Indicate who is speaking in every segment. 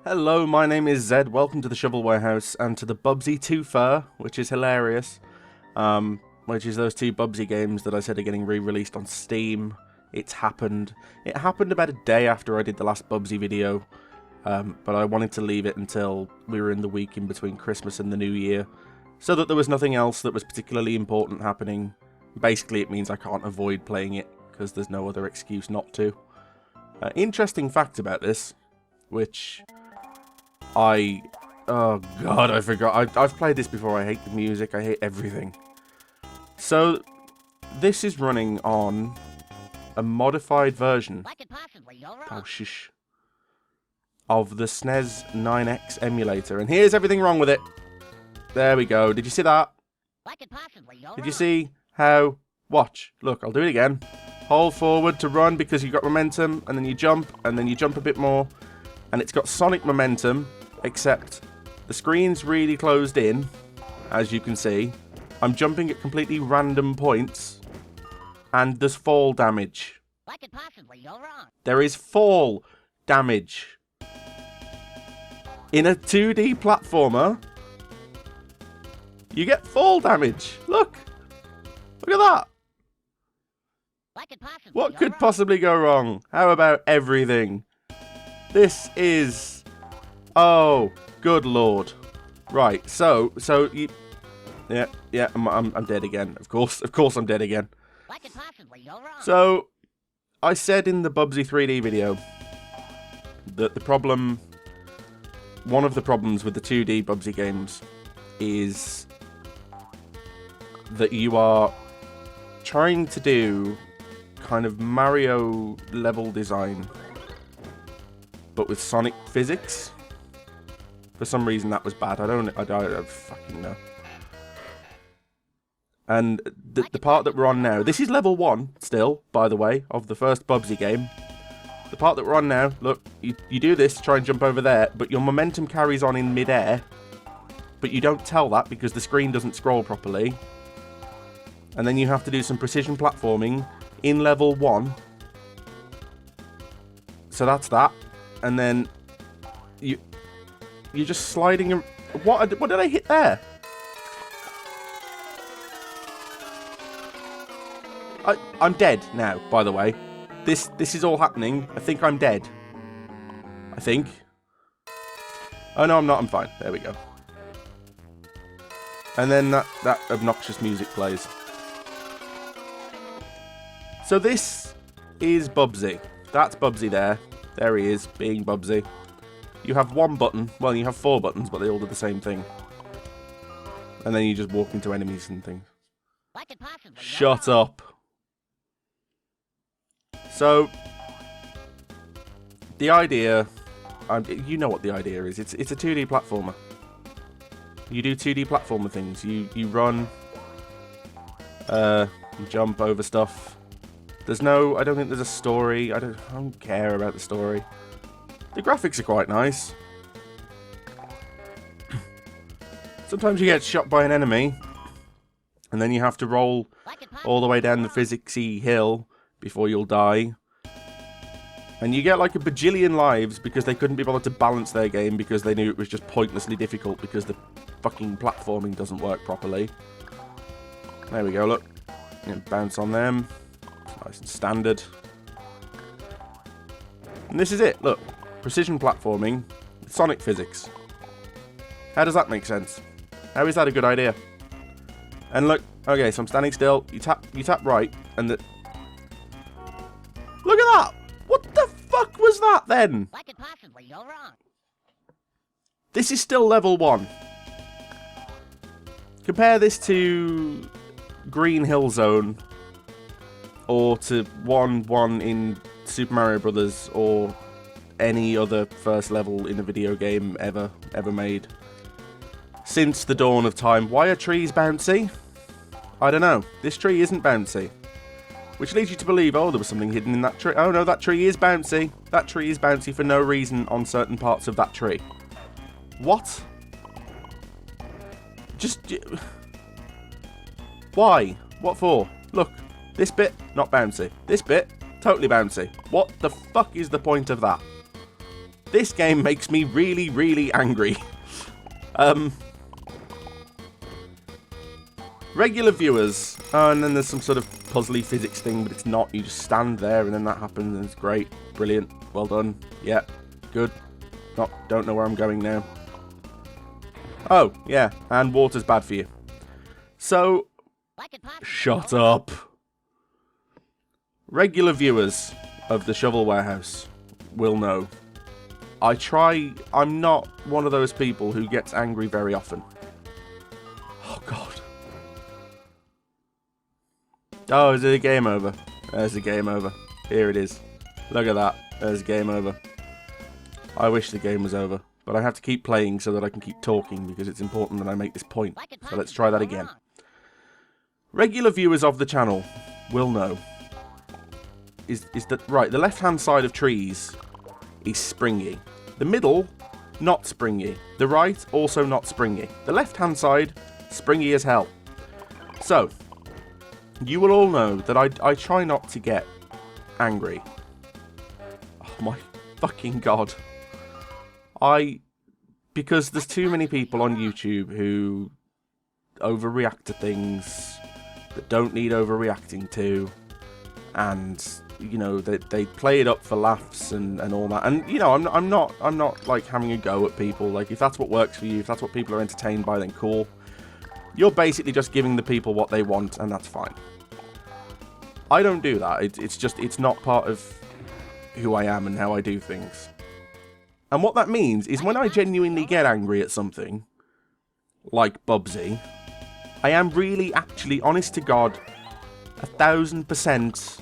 Speaker 1: Hello, my name is Zed, welcome to the Shovel Warehouse and to the Bubsy Two Fur, which is hilarious. Which is those two Bubsy games that I said are getting re-released on Steam. It's happened. It happened about a day after I did the last Bubsy video, but I wanted to leave it until we were in the week in between Christmas and the New Year, so that there was nothing else that was particularly important happening. Basically, it means I can't avoid playing it, because there's no other excuse not to. Interesting fact about this, which oh god, I forgot. I've played this before. I hate the music. I hate everything. So, this is running on a modified version. Oh, shush. Of the SNES 9X emulator. And here's everything wrong with it. There we go. Did you see that? Did you see how... Watch. Look, I'll do it again. Hold forward to run because you've got momentum. And then you jump. And then you jump a bit more. And it's got Sonic momentum. Except the screen's really closed in. As you can see. I'm jumping at completely random points. And there's fall damage.
Speaker 2: What could possibly go wrong?
Speaker 1: There is fall damage. In a 2D platformer, you get fall damage. Look. Look at that. What could possibly go wrong? How about everything? This is... Oh, good lord. Right, so you... Yeah, I'm dead again. Of course I'm dead again.
Speaker 2: What could possibly go wrong?
Speaker 1: So, I said in the Bubsy 3D video that the problem... One of the problems with the 2D Bubsy games is that you are trying to do kind of Mario level design, but with Sonic physics. For some reason that was bad. I don't fucking know. And the part that we're on now, this is level 1 still, by the way, of the first Bubsy game. The part that we're on now, look, you do this to try and jump over there, but your momentum carries on in mid-air. But you don't tell that because the screen doesn't scroll properly. And then you have to do some precision platforming in level 1. So that's that. And then you're just sliding... What did I hit there? I'm dead now, by the way. This is all happening. I think I'm dead. I think. Oh no, I'm not. I'm fine. There we go. And then that obnoxious music plays. So this is Bubsy. That's Bubsy there. There he is, being Bubsy. You have one button. Well, you have 4 buttons, but they all do the same thing. And then you just walk into enemies and things. Shut up. So, the idea, you know what the idea is. It's a 2D platformer. You do 2D platformer things. You run, you jump over stuff. There's no, I don't think there's a story. I don't care about the story. The graphics are quite nice. Sometimes you get shot by an enemy, and then you have to roll all the way down the physicsy hill before you'll die. And you get like a bajillion lives because they couldn't be bothered to balance their game because they knew it was just pointlessly difficult because the fucking platforming doesn't work properly. There we go, look. You bounce on them. It's nice and standard. And this is it, look. Precision platforming with Sonic physics. How does that make sense? How is that a good idea? And look, okay, so I'm standing still. You tap right, and the... Look at that! What the fuck was that then?
Speaker 2: What could possibly go wrong?
Speaker 1: This is still level 1. Compare this to Green Hill Zone, or to 1-1 in Super Mario Brothers, or any other first level in a video game ever made. Since the dawn of time. Why are trees bouncy? I don't know. This tree isn't bouncy. Which leads you to believe, oh, there was something hidden in that tree. Oh no, that tree is bouncy. That tree is bouncy for no reason on certain parts of that tree. What? Just... Why? What for? Look, this bit, not bouncy. This bit, totally bouncy. What the fuck is the point of that? This game makes me really, really angry. Regular viewers, and then there's some sort of puzzly physics thing, but it's not. You just stand there, and then that happens, and it's great, brilliant, well done. Yeah, good. Don't know where I'm going now. Oh, yeah, and water's bad for you. So, shut up. Regular viewers of the Shovelware House will know. I'm not one of those people who gets angry very often. Oh, God. Oh, is it a game over? There's a game over. Here it is. Look at that. There's a game over. I wish the game was over, but I have to keep playing so that I can keep talking because it's important that I make this point. So let's try that again. Regular viewers of the channel will know. Is that right? The left-hand side of trees is springy. The middle, not springy. The right, also not springy. The left-hand side, springy as hell. So, you will all know that I try not to get angry. Oh my fucking god. Because there's too many people on YouTube who overreact to things that don't need overreacting to, and you know they play it up for laughs and all that. And you know I'm not like having a go at people. Like, if that's what works for you, if that's what people are entertained by, then cool. You're basically just giving the people what they want, and that's fine. I don't do that. It's not part of who I am and how I do things. And what that means is when I genuinely get angry at something, like Bubsy, I am really, actually, honest to God, 1000%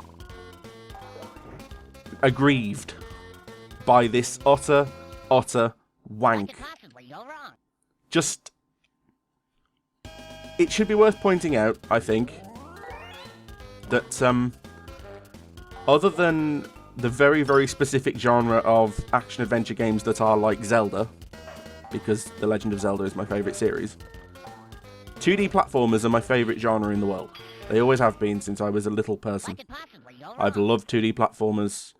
Speaker 1: aggrieved by this utter wank. Just, it should be worth pointing out, I think, that other than the very, very specific genre of action-adventure games that are like Zelda, because The Legend of Zelda is my favourite series, 2D platformers are my favourite genre in the world. They always have been since I was a little person. I've loved 2D platformers,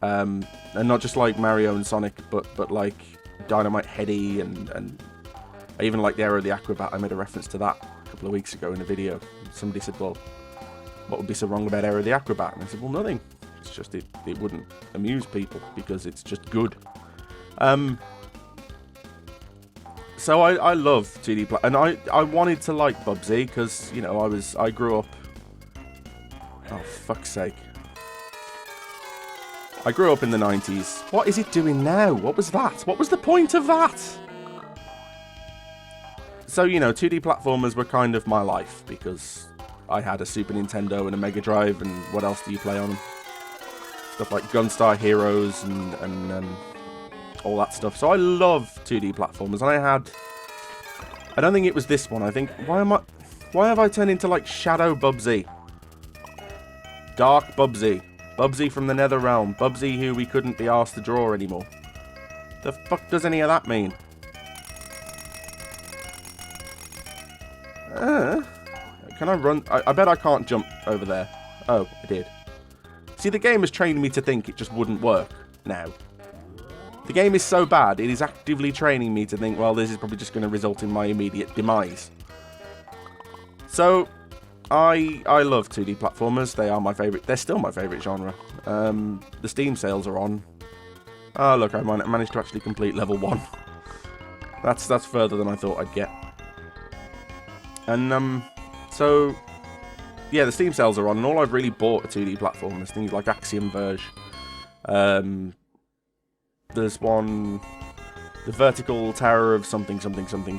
Speaker 1: and not just like Mario and Sonic, but like Dynamite Headdy, and I even like the Aero the Acrobat. I made a reference to that a couple of weeks ago in a video. Somebody said, well, what would be so wrong about Aero the Acrobat? And I said, well, nothing. It's just it wouldn't amuse people because it's just good. So I love 2D play, and I wanted to like Bubsy because, you know, I grew up. Oh, fuck's sake! I grew up in the 90s. What is it doing now? What was that? What was the point of that? So, you know, 2D platformers were kind of my life because I had a Super Nintendo and a Mega Drive, and what else do you play on them? Stuff like Gunstar Heroes and all that stuff. So I love 2D platformers, and I don't think it was this one. I think, why have I turned into like Shadow Bubsy? Dark Bubsy. Bubsy from the Nether Realm. Bubsy who we couldn't be asked to draw anymore. The fuck does any of that mean? Can I run? I bet I can't jump over there. Oh, I did. See, the game has trained me to think it just wouldn't work now. The game is so bad, it is actively training me to think, well, this is probably just going to result in my immediate demise. So, I love 2D platformers. They are my favourite. They're still my favourite genre. The Steam sales are on. Oh, look, I managed to actually complete level 1. That's further than I thought I'd get. And, so, yeah, the Steam sales are on, and all I've really bought are 2D platformers. Things like Axiom Verge. There's one, the Vertical Tower of something,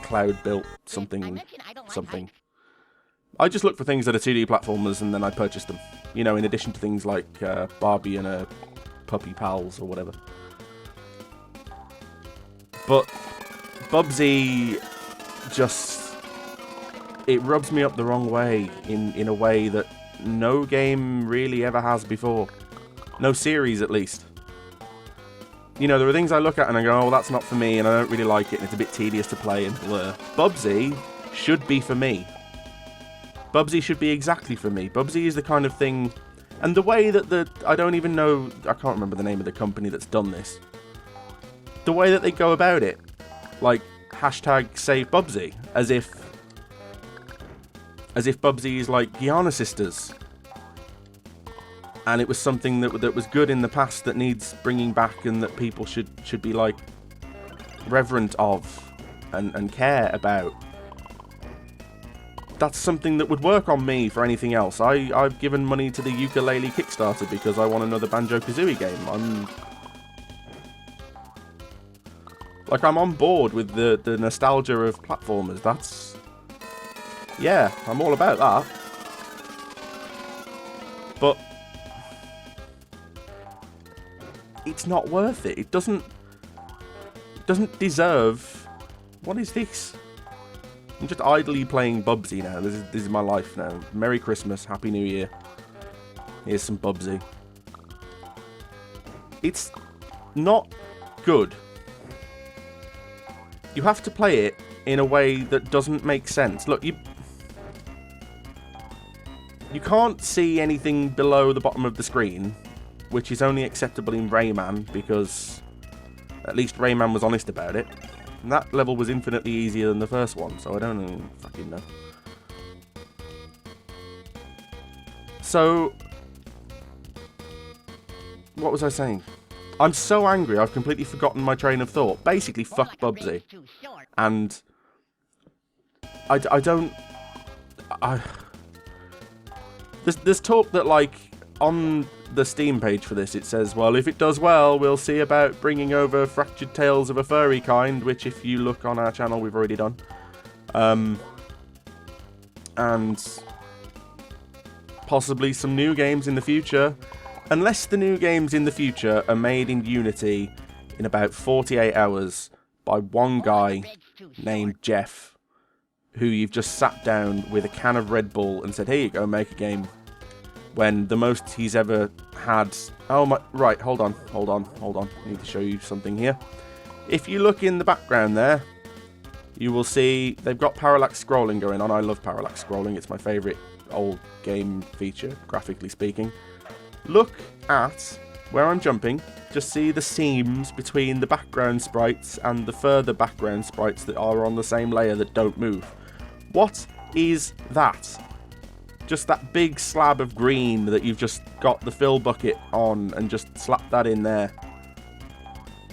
Speaker 1: Cloud Built something. I just look for things that are 2D platformers, and then I purchase them. You know, in addition to things like Barbie and her puppy pals or whatever. But Bubsy just, it rubs me up the wrong way in a way that no game really ever has before. No series, at least. You know, there are things I look at and I go, oh, that's not for me, and I don't really like it, and it's a bit tedious to play, and blah. Bubsy should be for me. Bubsy should be exactly for me. Bubsy is the kind of thing, and the way that I don't even know, I can't remember the name of the company that's done this, the way that they go about it, like hashtag save Bubsy, as if Bubsy is like Gianna Sisters, and it was something that was good in the past that needs bringing back, and that people should be like reverent of and care about. That's something that would work on me for anything else. I've given money to the ukulele Kickstarter because I want another Banjo-Kazooie game. I'm on board with the nostalgia of platformers. That's... yeah, I'm all about that. But it's not worth it. It doesn't deserve... what is this? I'm just idly playing Bubsy now. This is my life now. Merry Christmas, Happy New Year. Here's some Bubsy. It's not good. You have to play it in a way that doesn't make sense. Look, you can't see anything below the bottom of the screen, which is only acceptable in Rayman, because at least Rayman was honest about it. And that level was infinitely easier than the first one, so I don't fucking know. So, what was I saying? I'm so angry, I've completely forgotten my train of thought. Basically, fuck Bubsy. And I don't... There's talk that, like, on the Steam page for this, it says, well, if it does well, we'll see about bringing over Fractured Tales of a Furry Kind, which, if you look on our channel, we've already done. And possibly some new games in the future. Unless the new games in the future are made in Unity in about 48 hours by one guy named Jeff, who you've just sat down with a can of Red Bull and said, here you go, make a game. When the most he's ever had... oh my... right, hold on. I need to show you something here. If you look in the background there, you will see they've got parallax scrolling going on. I love parallax scrolling. It's my favourite old game feature, graphically speaking. Look at where I'm jumping. Just see the seams between the background sprites and the further background sprites that are on the same layer that don't move. What is that? Just that big slab of green that you've just got the fill bucket on and just slapped that in there.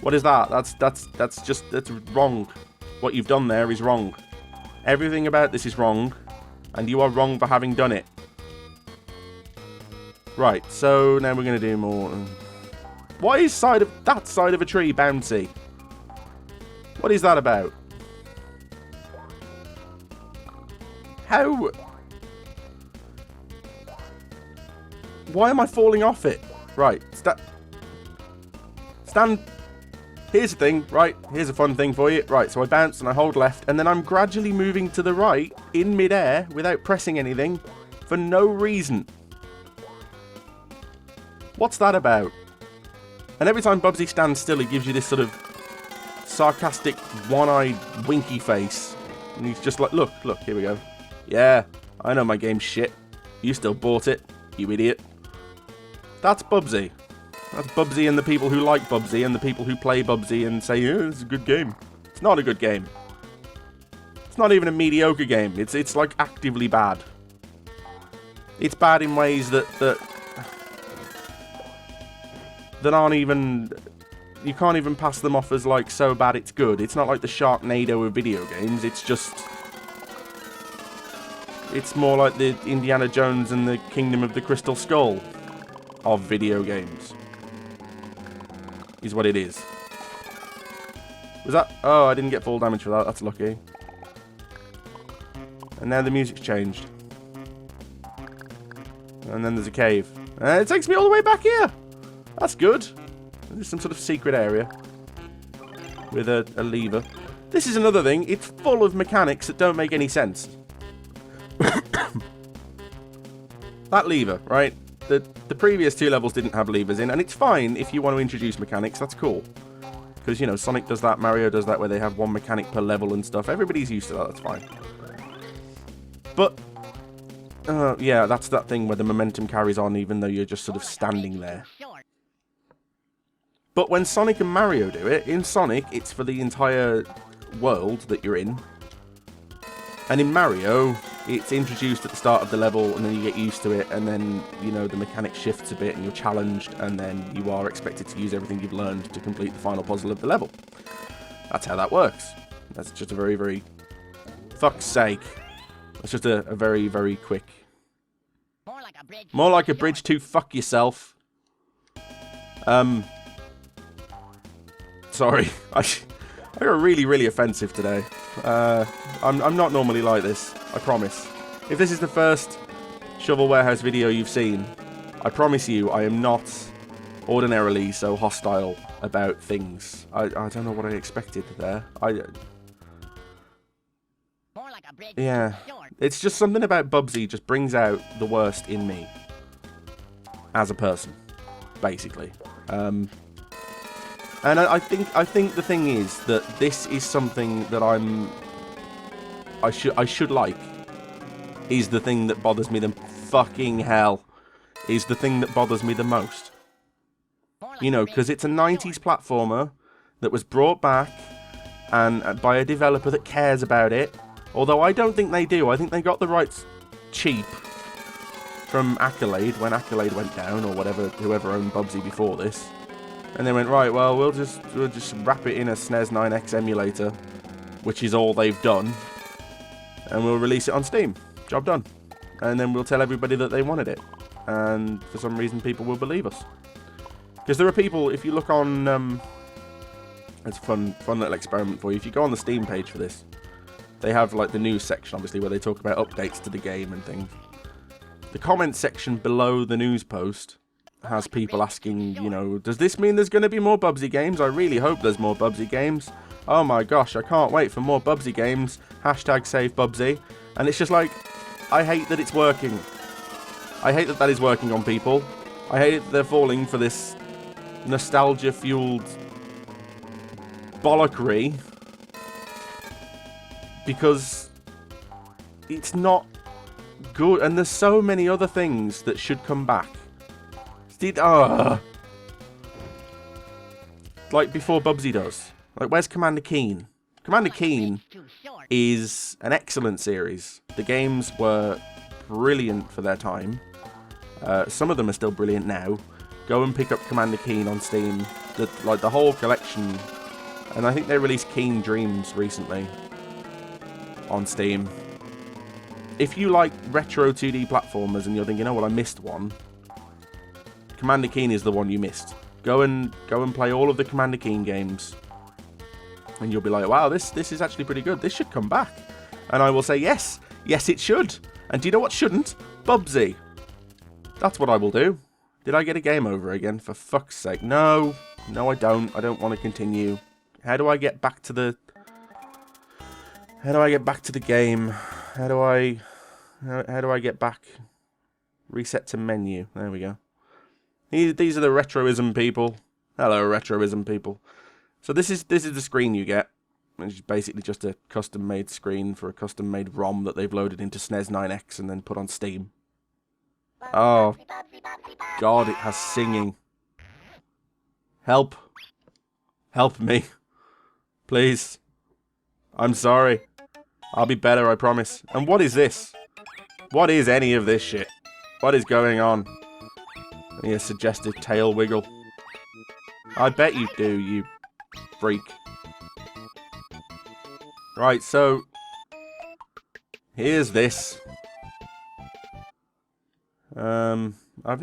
Speaker 1: What is that? That's wrong. What you've done there is wrong. Everything about this is wrong, and you are wrong for having done it. Right, so now we're going to do more. Why is that side of a tree bouncy? What is that about? How? Why am I falling off it? Right, stand. Here's the thing, right? Here's a fun thing for you. Right, so I bounce and I hold left, and then I'm gradually moving to the right in midair without pressing anything for no reason. What's that about? And every time Bubsy stands still, he gives you this sort of sarcastic, one-eyed, winky face. And he's just like, look, here we go. Yeah, I know my game's shit. You still bought it, you idiot. That's Bubsy. That's Bubsy and the people who like Bubsy and the people who play Bubsy and say, yeah, it's a good game. It's not a good game. It's not even a mediocre game. It's like actively bad. It's bad in ways that aren't even... you can't even pass them off as like so bad it's good. It's not like the Sharknado of video games. It's just... it's more like the Indiana Jones and the Kingdom of the Crystal Skull of video games. Is what it is. Was that... oh, I didn't get full damage for that. That's lucky. And now the music's changed. And then there's a cave. And it takes me all the way back here! That's good. There's some sort of secret area. With a lever. This is another thing. It's full of mechanics that don't make any sense. That lever, right? The previous two levels didn't have levers in, and it's fine if you want to introduce mechanics, that's cool. Because, you know, Sonic does that, Mario does that, where they have one mechanic per level and stuff. Everybody's used to that, that's fine. But, yeah, that's that thing where the momentum carries on even though you're just sort of standing there. But when Sonic and Mario do it, in Sonic, it's for the entire world that you're in. And in Mario, it's introduced at the start of the level, and then you get used to it, and then, you know, the mechanic shifts a bit, and you're challenged, and then you are expected to use everything you've learned to complete the final puzzle of the level. That's how that works. That's just a very, very... Fuck's sake. That's just a very, very quick... More like a bridge to fuck yourself. Sorry. I got really, really offensive today. I'm not normally like this. I promise. If this is the first Shovel Warehouse video you've seen, I promise you I am not ordinarily so hostile about things. I don't know what I expected there. Yeah. It's just something about Bubsy just brings out the worst in me. As a person. Basically. And I think the thing is that this is something that I should like. Is the thing that bothers me the fucking hell. Is the thing that bothers me the most. You know, because it's a 90s platformer that was brought back and by a developer that cares about it. Although I don't think they do. I think they got the rights cheap from Accolade when Accolade went down, or whoever owned Bubsy before this. And they went, right, well, we'll just wrap it in a SNES 9X emulator, which is all they've done, and we'll release it on Steam. Job done. And then we'll tell everybody that they wanted it. And for some reason, people will believe us. Because there are people, if you look on, it's a fun little experiment for you. If you go on the Steam page for this, they have like the news section, obviously, where they talk about updates to the game and things. The comment section below the news post has people asking, you know, does this mean there's going to be more Bubsy games? I really hope there's more Bubsy games. Oh my gosh, I can't wait for more Bubsy games. Hashtag save Bubsy. And it's just like, I hate that it's working. I hate that that is working on people. I hate that they're falling for this nostalgia-fueled bollockry. Because it's not good. And there's so many other things that should come back. Like before Bubsy does. Like, where's Commander Keen? Commander Keen is an excellent series. The games were brilliant for their time. Some of them are still brilliant now. Go and pick up Commander Keen on Steam. The whole collection. And I think they released Keen Dreams recently on Steam. If you like retro 2D platformers and you're thinking, oh well, I missed one, Commander Keen is the one you missed. Go and play all of the Commander Keen games, and you'll be like, wow, this is actually pretty good. This should come back. And I will say, yes, it should. And do you know what shouldn't? Bubsy. That's what I will do. Did I get a game over again? For fuck's sake. No, I don't. I don't want to continue. How do I get back to the game? How do I get back? Reset to menu. There we go. These are the retroism people. Hello, retroism people. So this is the screen you get. It's basically just a custom-made screen for a custom-made ROM that they've loaded into SNES 9X and then put on Steam. Oh, God, it has singing. Help. Help me. Please. I'm sorry. I'll be better, I promise. And what is this? What is any of this shit? What is going on? A suggestive tail wiggle. I bet you do, you freak. Right, so here's this. Have I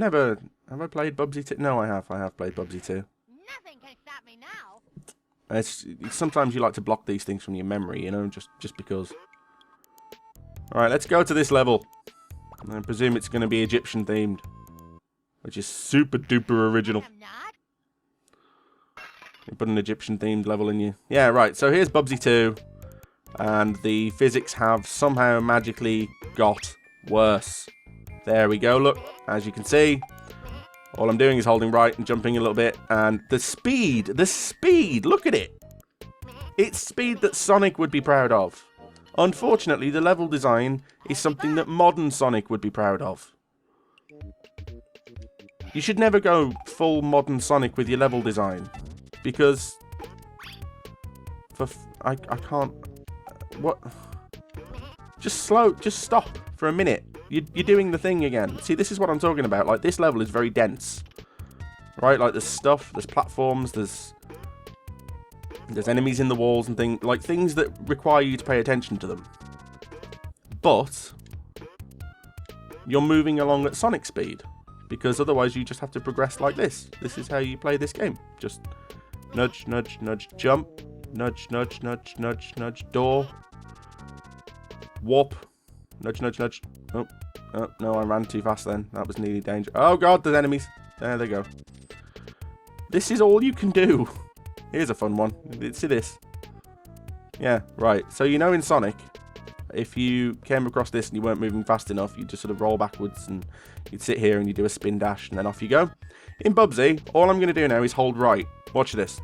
Speaker 1: played Bubsy 2? No, I have played Bubsy 2.
Speaker 2: Nothing can stop me now.
Speaker 1: It's sometimes you like to block these things from your memory, you know, just because. Alright, let's go to this level. I presume it's going to be Egyptian themed. Which is super duper original. You put an Egyptian themed level in you. Yeah, right, so here's Bubsy 2. And the physics have somehow magically got worse. There we go, look. As you can see, all I'm doing is holding right and jumping a little bit. And the speed, look at it. It's speed that Sonic would be proud of. Unfortunately, the level design is something that modern Sonic would be proud of. You should never go full modern Sonic with your level design. Because... I can't... What? Just stop for a minute. You're doing the thing again. See, this is what I'm talking about. Like, this level is very dense. Right? Like, there's stuff, there's platforms, there's enemies in the walls and things. Like, things that require you to pay attention to them. But... you're moving along at Sonic speed. Because otherwise you just have to progress like this. This is how you play this game. Just nudge, nudge, nudge, jump. Nudge, nudge, nudge, nudge, nudge, door. Warp. Nudge, nudge, nudge. Oh, no, I ran too fast then. That was nearly danger. Oh god, there's enemies. There they go. This is all you can do. Here's a fun one. See this? Yeah, right. So you know in Sonic, if you came across this and you weren't moving fast enough, you'd just sort of roll backwards and you'd sit here and you do a spin dash and then off you go. In Bubsy, all I'm going to do now is hold right. Watch this.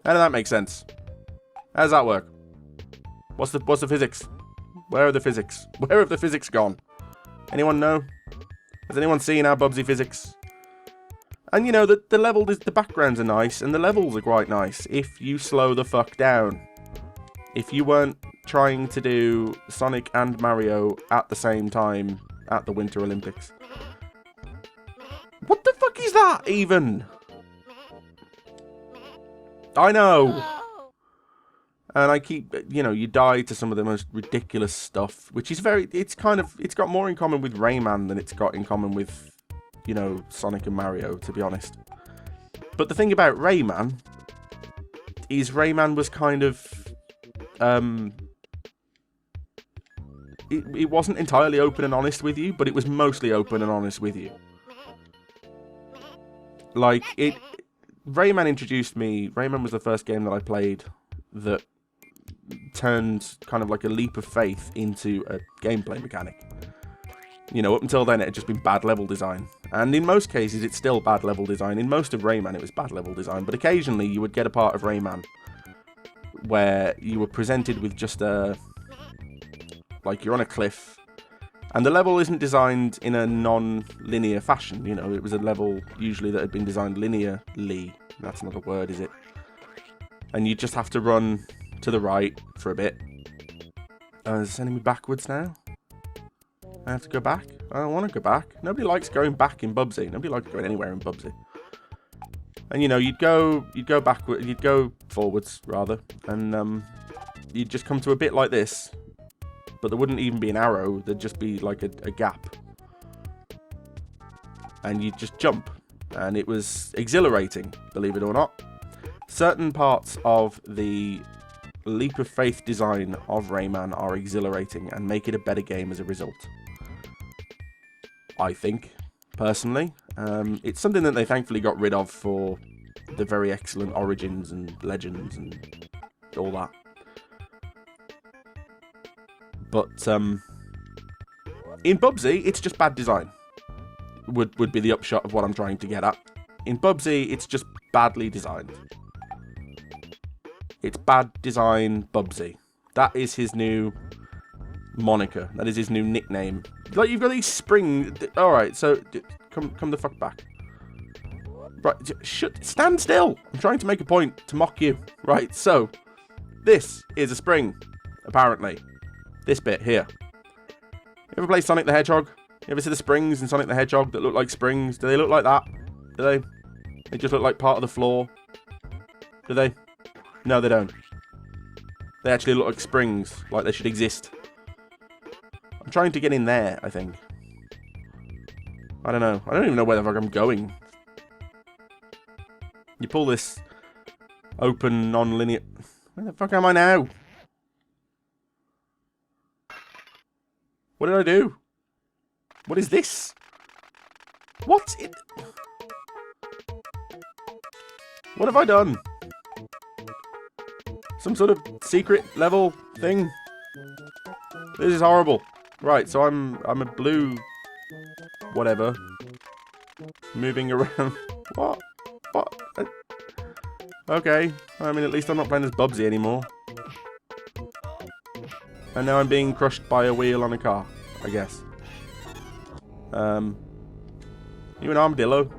Speaker 1: How does that make sense? How does that work? What's the physics? Where are the physics? Where have the physics gone? Anyone know? Has anyone seen our Bubsy physics? And you know, the backgrounds are nice and the levels are quite nice if you slow the fuck down. If you weren't trying to do Sonic and Mario at the same time at the Winter Olympics. What the fuck is that even? I know. And I keep, you know, you die to some of the most ridiculous stuff, which is it's got more in common with Rayman than it's got in common with, you know, Sonic and Mario, to be honest. But the thing about Rayman is Rayman was kind of, it wasn't entirely open and honest with you, but it was mostly open and honest with you. Like, Rayman introduced me. Rayman was the first game that I played that turned kind of like a leap of faith into a gameplay mechanic. You know, up until then it had just been bad level design. And in most cases it's still bad level design. In most of Rayman it was bad level design, but occasionally you would get a part of Rayman where you were presented with just like you're on a cliff, and the level isn't designed in a non-linear fashion. You know, it was a level usually that had been designed linearly. That's not a word, is it? And you just have to run to the right for a bit. Is this enemy backwards now? I have to go back? I don't want to go back. Nobody likes going back in Bubsy. Nobody likes going anywhere in Bubsy. And you know, you'd go backward, you'd go forwards rather, and you'd just come to a bit like this. But there wouldn't even be an arrow, there'd just be like a gap. And you'd just jump. And it was exhilarating, believe it or not. Certain parts of the leap of faith design of Rayman are exhilarating and make it a better game as a result. I think, personally. It's something that they thankfully got rid of for the very excellent Origins and Legends and all that. But in Bubsy, it's just bad design. Would be the upshot of what I'm trying to get at. In Bubsy, it's just badly designed. It's bad design Bubsy. That is his new moniker. That is his new nickname. Like, you've got these spring... Alright, so... Come the fuck back. Right, stand still! I'm trying to make a point to mock you. Right, so... This is a spring, apparently. This bit here. You ever play Sonic the Hedgehog? You ever see the springs in Sonic the Hedgehog that look like springs? Do they look like that? Do they? They just look like part of the floor. Do they? No, they don't. They actually look like springs, like they should exist. I'm trying to get in there, I think. I don't know. I don't even know where the fuck I'm going. You pull this open, non-linear... Where the fuck am I now? What did I do? What is this? What? What have I done? Some sort of secret level thing? This is horrible. Right, so I'm a blue... whatever. Moving around. What? What? Okay. I mean, at least I'm not playing as Bubsy anymore. And now I'm being crushed by a wheel on a car, I guess. You an armadillo?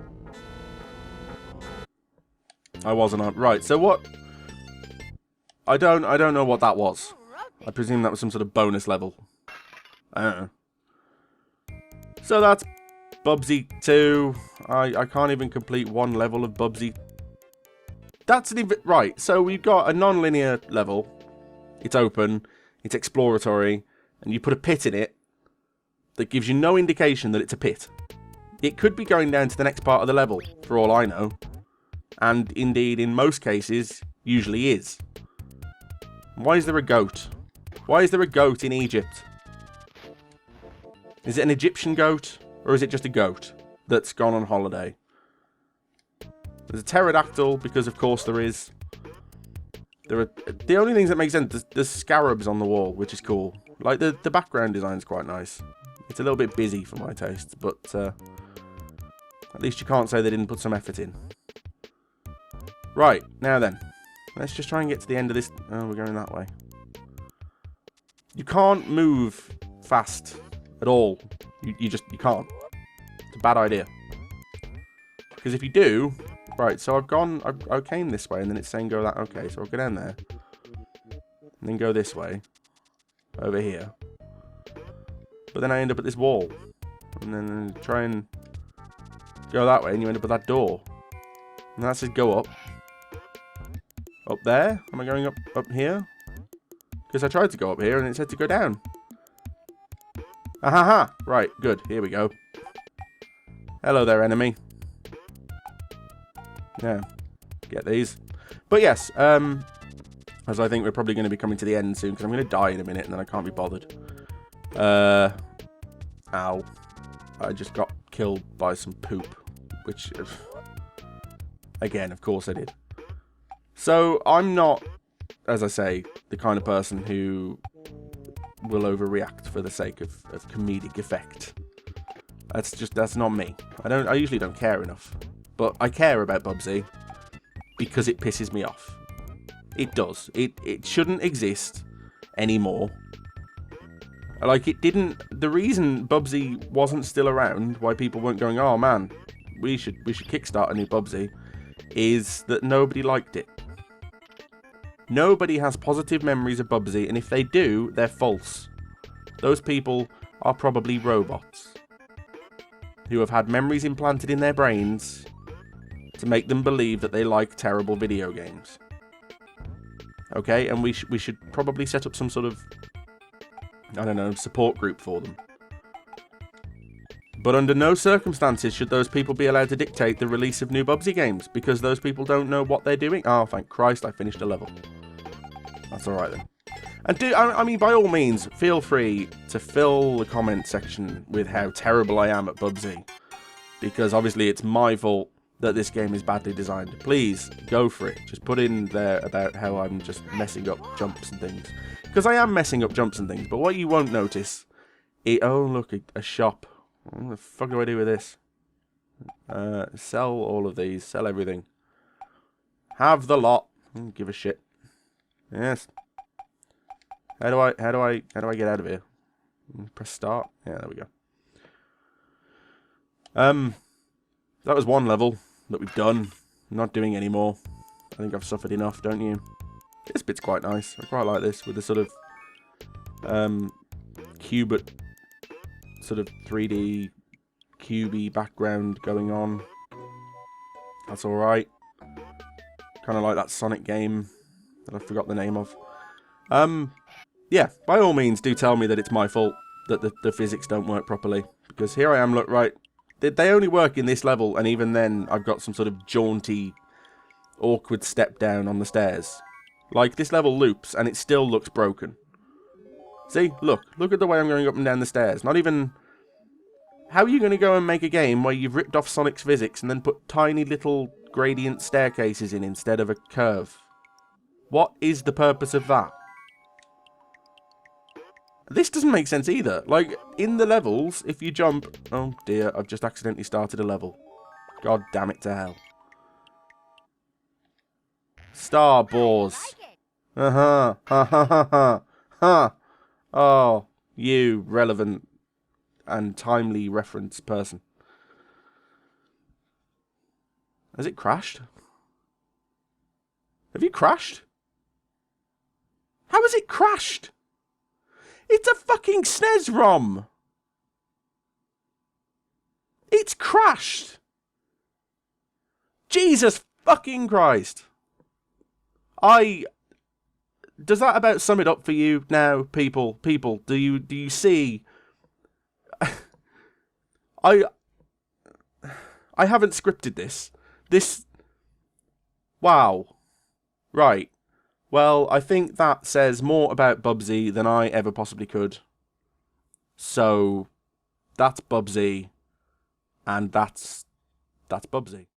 Speaker 1: I wasn't. Right, so what? I don't know what that was. I presume that was some sort of bonus level. I don't know. So that's Bubsy 2. I can't even complete one level of Bubsy. That's an right, so we've got a non-linear level. It's open, it's exploratory, and you put a pit in it that gives you no indication that it's a pit. It could be going down to the next part of the level, for all I know. And indeed, in most cases, usually is. Why is there a goat? Why is there a goat in Egypt? Is it an Egyptian goat? Or is it just a goat that's gone on holiday? There's a pterodactyl, because of course there is. There are the only things that make sense. There's scarabs on the wall, which is cool. Like the background design is quite nice. It's a little bit busy for my taste, but at least you can't say they didn't put some effort in. Right, now then, let's just try and get to the end of this. Oh, we're going that way. You can't move fast at all. You can't. It's a bad idea. Because if you do, right, so I came this way and then it's saying go that, okay, so I'll go down there. And then go this way. Over here. But then I end up at this wall. And then try and go that way and you end up at that door. And that says go up. Up there? Am I going up here? Because I tried to go up here and it said to go down. Ahaha! Right, good. Here we go. Hello there, enemy. Yeah. Get these. But yes, as I think we're probably going to be coming to the end soon, because I'm going to die in a minute and then I can't be bothered. Ow. I just got killed by some poop. Which, again, of course I did. So, I'm not, as I say, the kind of person who will overreact for the sake of comedic effect. That's not me. I usually don't care enough. But I care about Bubsy because it pisses me off. It does. It shouldn't exist anymore. Like, it didn't... The reason Bubsy wasn't still around, why people weren't going, oh man, we should kickstart a new Bubsy, is that nobody liked it. Nobody has positive memories of Bubsy, and if they do, they're false. Those people are probably robots who have had memories implanted in their brains to make them believe that they like terrible video games. Okay, and we should probably set up some sort of, I don't know, support group for them. But under no circumstances should those people be allowed to dictate the release of new Bubsy games, because those people don't know what they're doing. Oh, thank Christ, I finished a level. That's alright then. And I mean, by all means, feel free to fill the comment section with how terrible I am at Bubsy. Because obviously it's my fault that this game is badly designed. Please, go for it. Just put in there about how I'm just messing up jumps and things. Because I am messing up jumps and things, but what you won't notice... Oh, look, a shop. What the fuck do I do with this? Sell all of these. Sell everything. Have the lot. I don't give a shit. Yes. How do I get out of here? Press start. Yeah, there we go. That was one level that we've done. I'm not doing any more. I think I've suffered enough, don't you? This bit's quite nice. I quite like this with the sort of cubit, sort of 3D cubey background going on. That's all right. Kind of like that Sonic game that I forgot the name of. Yeah, by all means, do tell me that it's my fault that the physics don't work properly. Because here I am, look, right. They only work in this level, and even then, I've got some sort of jaunty, awkward step down on the stairs. Like, this level loops, and it still looks broken. See? Look at the way I'm going up and down the stairs. Not even... How are you going to go and make a game where you've ripped off Sonic's physics and then put tiny little gradient staircases in instead of a curve? What is the purpose of that? This doesn't make sense either. Like, in the levels, if you jump... Oh dear, I've just accidentally started a level. God damn it to hell. Star Bores. Uh-huh. Ha ha ha ha. Ha. Oh, you relevant and timely reference person. Has it crashed? Have you crashed? How has it crashed? It's a fucking SNES ROM. It's crashed. Jesus fucking Christ. Does that about sum it up for you now, people? People, do you see? I haven't scripted this. Wow. Right. Well, I think that says more about Bubsy than I ever possibly could. So, that's Bubsy, and that's Bubsy.